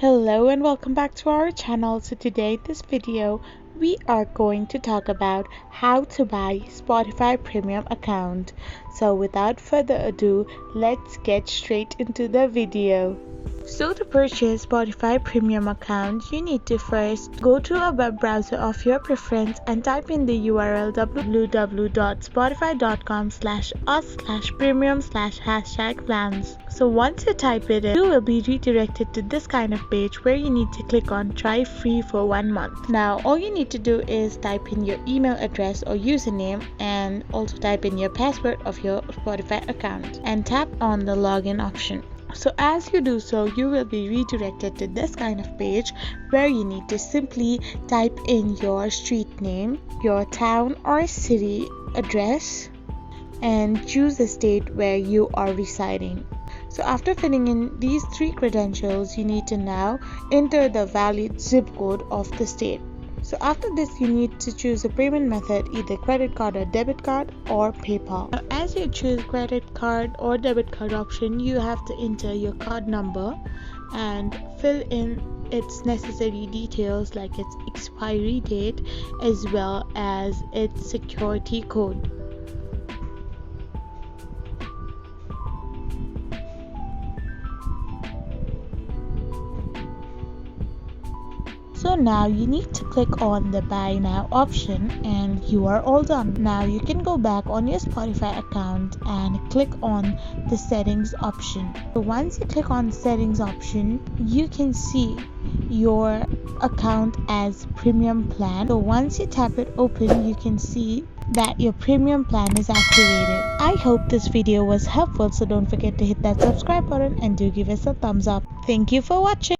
Hello and welcome back to our channel. So today in this video we are going to talk about how to buy Spotify premium account. So without further ado, let's get straight into the video. So to purchase Spotify premium account, you need to first go to a web browser of your preference and type in the URL www.spotify.com/us/premium/#plans. So once you type it in, you will be redirected to this kind of page where you need to click on try free for 1 month. Now all you need to do is type in your email address or username and also type in your password of your Spotify account and tap on the login option. So as you do so, you will be redirected to this kind of page where you need to simply type in your street name, your town or city address, and choose the state where you are residing. So after filling in these three credentials, you need to now enter the valid zip code of the state. So after this, you need to choose a payment method, either credit card or debit card or PayPal. Now, as you choose credit card or debit card option, you have to enter your card number and fill in its necessary details like its expiry date as well as its security code. So now you need to click on the buy now option and you are all done. Now you can go back on your Spotify account and click on the settings option. So once you click on settings option, you can see your account as premium plan. So once you tap it open, you can see that your premium plan is activated. I hope this video was helpful, so don't forget to hit that subscribe button and do give us a thumbs up. Thank you for watching.